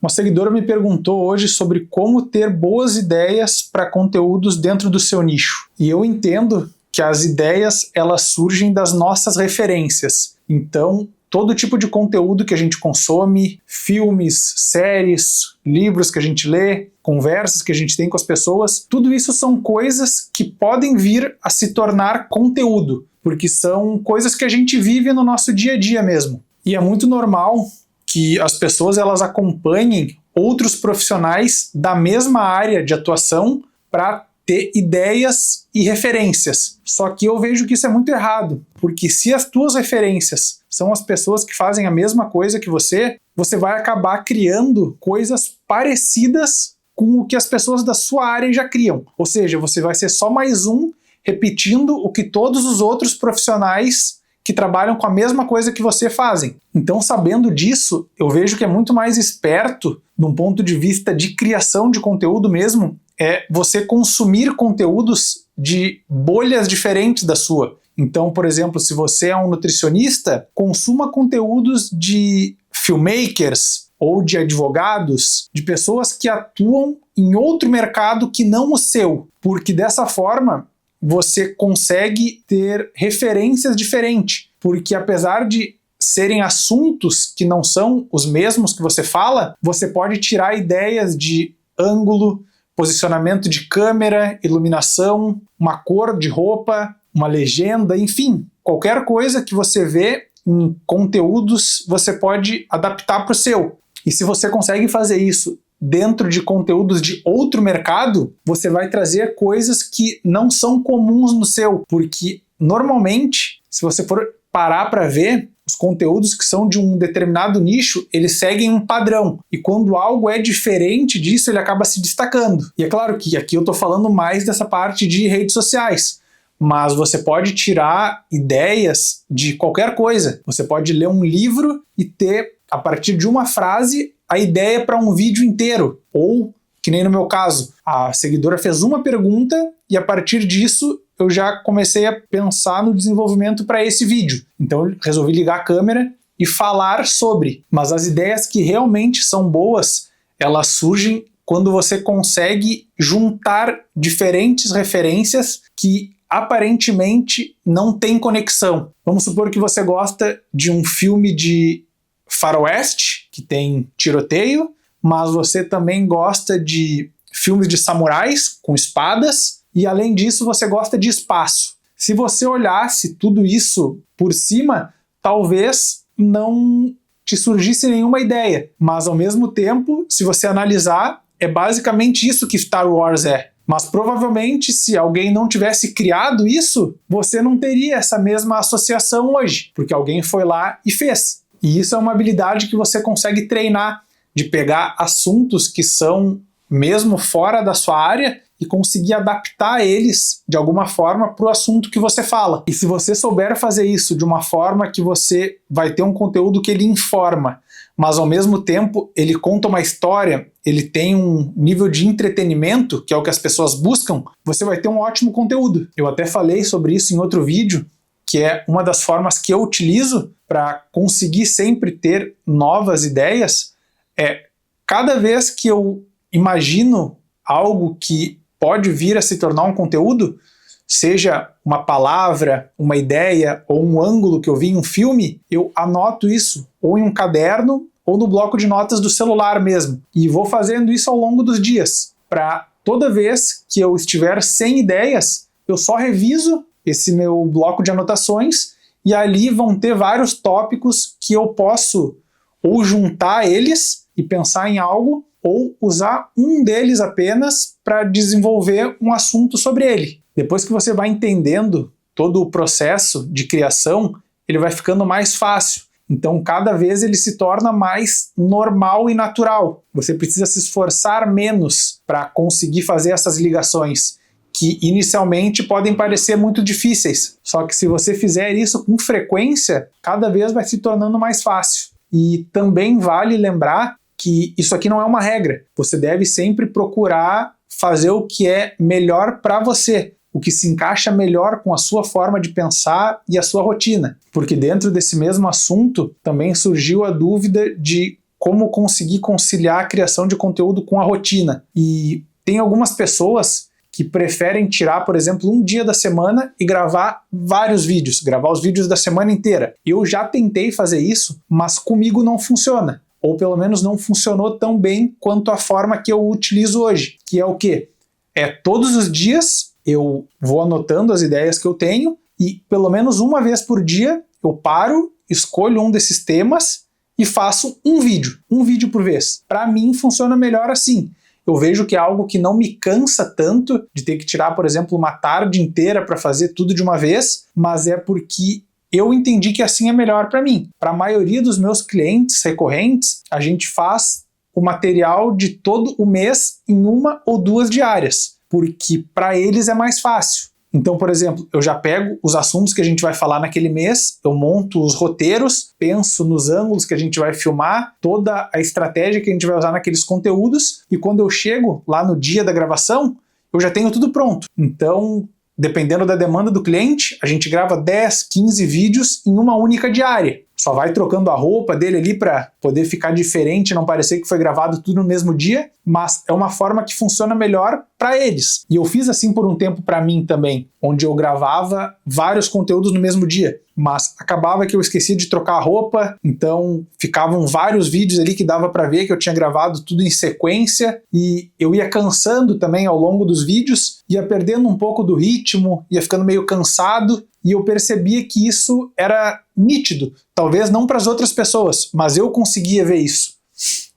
Uma seguidora me perguntou hoje sobre como ter boas ideias para conteúdos dentro do seu nicho. E eu entendo que as ideias, elas surgem das nossas referências. Então, todo tipo de conteúdo que a gente consome, filmes, séries, livros que a gente lê, conversas que a gente tem com as pessoas, tudo isso são coisas que podem vir a se tornar conteúdo, porque são coisas que a gente vive no nosso dia a dia mesmo. E é muito normal que as pessoas elas acompanhem outros profissionais da mesma área de atuação para ter ideias e referências. Só que eu vejo que isso é muito errado, porque se as tuas referências são as pessoas que fazem a mesma coisa que você vai acabar criando coisas parecidas com o que as pessoas da sua área já criam. Ou seja, você vai ser só mais um repetindo o que todos os outros profissionais que trabalham com a mesma coisa que você fazem. Então, sabendo disso, eu vejo que é muito mais esperto, de um ponto de vista de criação de conteúdo mesmo, é você consumir conteúdos de bolhas diferentes da sua. Então, por exemplo, se você é um nutricionista, consuma conteúdos de filmmakers ou de advogados, de pessoas que atuam em outro mercado que não o seu, porque dessa forma você consegue ter referências diferentes, porque apesar de serem assuntos que não são os mesmos que você fala, você pode tirar ideias de ângulo, posicionamento de câmera, iluminação, uma cor de roupa, uma legenda, enfim, qualquer coisa que você vê em conteúdos você pode adaptar para o seu. E se você consegue fazer isso dentro de conteúdos de outro mercado, você vai trazer coisas que não são comuns no seu, porque normalmente, se você for parar para ver, os conteúdos que são de um determinado nicho, eles seguem um padrão, e quando algo é diferente disso, ele acaba se destacando. E é claro que aqui eu estou falando mais dessa parte de redes sociais, mas você pode tirar ideias de qualquer coisa. Você pode ler um livro e ter, a partir de uma frase, a ideia para um vídeo inteiro. Ou, que nem no meu caso, a seguidora fez uma pergunta e a partir disso eu já comecei a pensar no desenvolvimento para esse vídeo. Então eu resolvi ligar a câmera e falar sobre. Mas as ideias que realmente são boas, elas surgem quando você consegue juntar diferentes referências que aparentemente não têm conexão. Vamos supor que você gosta de um filme de faroeste, que tem tiroteio, mas você também gosta de filmes de samurais com espadas, e além disso você gosta de espaço. Se você olhasse tudo isso por cima, talvez não te surgisse nenhuma ideia, mas ao mesmo tempo, se você analisar, é basicamente isso que Star Wars é. Mas provavelmente, se alguém não tivesse criado isso, você não teria essa mesma associação hoje, porque alguém foi lá e fez. E isso é uma habilidade que você consegue treinar, de pegar assuntos que são mesmo fora da sua área e conseguir adaptar eles de alguma forma para o assunto que você fala. E se você souber fazer isso de uma forma que você vai ter um conteúdo que ele informa, mas ao mesmo tempo ele conta uma história, ele tem um nível de entretenimento, que é o que as pessoas buscam, você vai ter um ótimo conteúdo. Eu até falei sobre isso em outro vídeo, que é uma das formas que eu utilizo para conseguir sempre ter novas ideias, é cada vez que eu imagino algo que pode vir a se tornar um conteúdo, seja uma palavra, uma ideia ou um ângulo que eu vi em um filme, eu anoto isso ou em um caderno ou no bloco de notas do celular mesmo. E vou fazendo isso ao longo dos dias, para toda vez que eu estiver sem ideias, eu só reviso esse meu bloco de anotações e ali vão ter vários tópicos que eu posso ou juntar eles e pensar em algo, ou usar um deles apenas para desenvolver um assunto sobre ele. Depois que você vai entendendo todo o processo de criação, ele vai ficando mais fácil. Então, cada vez ele se torna mais normal e natural. Você precisa se esforçar menos para conseguir fazer essas ligações, que inicialmente podem parecer muito difíceis. Só que se você fizer isso com frequência, cada vez vai se tornando mais fácil. E também vale lembrar que isso aqui não é uma regra. Você deve sempre procurar fazer o que é melhor para você, o que se encaixa melhor com a sua forma de pensar e a sua rotina. Porque dentro desse mesmo assunto também surgiu a dúvida de como conseguir conciliar a criação de conteúdo com a rotina. E tem algumas pessoas que preferem tirar, por exemplo, um dia da semana e gravar vários vídeos, gravar os vídeos da semana inteira. Eu já tentei fazer isso, mas comigo não funciona. Ou pelo menos não funcionou tão bem quanto a forma que eu utilizo hoje. Que é o quê? É todos os dias eu vou anotando as ideias que eu tenho e pelo menos uma vez por dia eu paro, escolho um desses temas e faço um vídeo por vez. Para mim funciona melhor assim. Eu vejo que é algo que não me cansa tanto de ter que tirar, por exemplo, uma tarde inteira para fazer tudo de uma vez, mas é porque eu entendi que assim é melhor para mim. Para a maioria dos meus clientes recorrentes, a gente faz o material de todo o mês em 1 ou 2 diárias, porque para eles é mais fácil. Então, por exemplo, eu já pego os assuntos que a gente vai falar naquele mês, eu monto os roteiros, penso nos ângulos que a gente vai filmar, toda a estratégia que a gente vai usar naqueles conteúdos, e quando eu chego lá no dia da gravação, eu já tenho tudo pronto. Então, dependendo da demanda do cliente, a gente grava 10, 15 vídeos em uma única diária. Só vai trocando a roupa dele ali para poder ficar diferente, não parecer que foi gravado tudo no mesmo dia, mas é uma forma que funciona melhor para eles. E eu fiz assim por um tempo para mim também, onde eu gravava vários conteúdos no mesmo dia, mas acabava que eu esquecia de trocar a roupa, então ficavam vários vídeos ali que dava para ver que eu tinha gravado tudo em sequência, e eu ia cansando também ao longo dos vídeos, ia perdendo um pouco do ritmo, ia ficando meio cansado, e eu percebia que isso era nítido, talvez não para as outras pessoas, mas eu conseguia ver isso.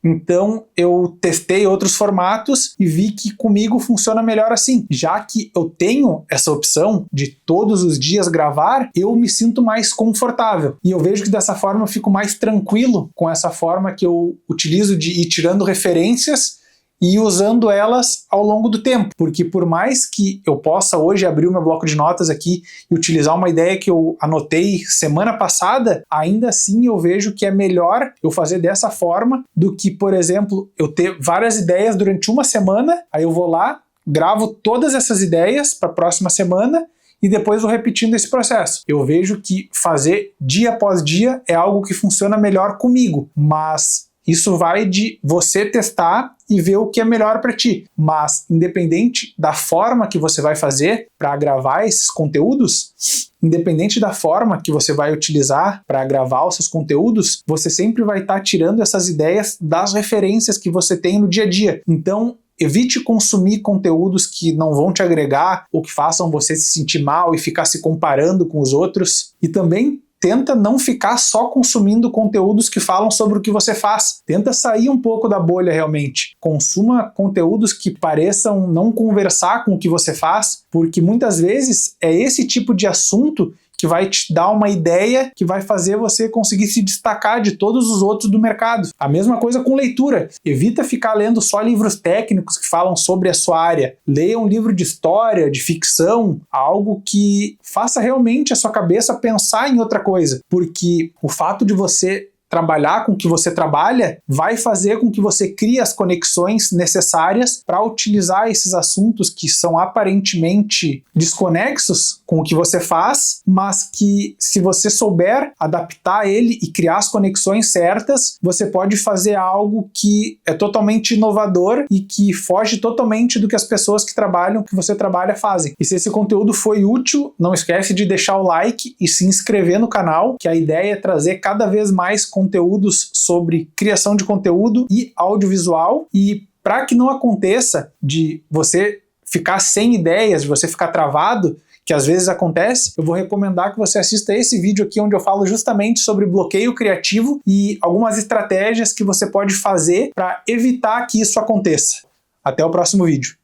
Então eu testei outros formatos e vi que comigo funciona melhor assim. Já que eu tenho essa opção de todos os dias gravar, eu me sinto mais confortável. E eu vejo que dessa forma eu fico mais tranquilo com essa forma que eu utilizo de ir tirando referências e usando elas ao longo do tempo, porque por mais que eu possa hoje abrir o meu bloco de notas aqui e utilizar uma ideia que eu anotei semana passada, ainda assim eu vejo que é melhor eu fazer dessa forma do que, por exemplo, eu ter várias ideias durante uma semana, aí eu vou lá, gravo todas essas ideias para a próxima semana e depois vou repetindo esse processo. Eu vejo que fazer dia após dia é algo que funciona melhor comigo, mas isso vai de você testar e ver o que é melhor para ti. Mas, independente da forma que você vai fazer para gravar esses conteúdos, independente da forma que você vai utilizar para gravar os seus conteúdos, você sempre vai estar tirando essas ideias das referências que você tem no dia a dia. Então, evite consumir conteúdos que não vão te agregar ou que façam você se sentir mal e ficar se comparando com os outros. E também tenta não ficar só consumindo conteúdos que falam sobre o que você faz. Tenta sair um pouco da bolha realmente. Consuma conteúdos que pareçam não conversar com o que você faz, porque muitas vezes é esse tipo de assunto que vai te dar uma ideia que vai fazer você conseguir se destacar de todos os outros do mercado. A mesma coisa com leitura. Evita ficar lendo só livros técnicos que falam sobre a sua área. Leia um livro de história, de ficção, algo que faça realmente a sua cabeça pensar em outra coisa. Porque o fato de você trabalhar com o que você trabalha vai fazer com que você crie as conexões necessárias para utilizar esses assuntos que são aparentemente desconexos com o que você faz, mas que se você souber adaptar ele e criar as conexões certas, você pode fazer algo que é totalmente inovador e que foge totalmente do que as pessoas que trabalham, que você trabalha, fazem. E se esse conteúdo foi útil, não esquece de deixar o like e se inscrever no canal, que a ideia é trazer cada vez mais conteúdos sobre criação de conteúdo e audiovisual, e para que não aconteça de você ficar sem ideias, de você ficar travado, que às vezes acontece, eu vou recomendar que você assista esse vídeo aqui onde eu falo justamente sobre bloqueio criativo e algumas estratégias que você pode fazer para evitar que isso aconteça. Até o próximo vídeo.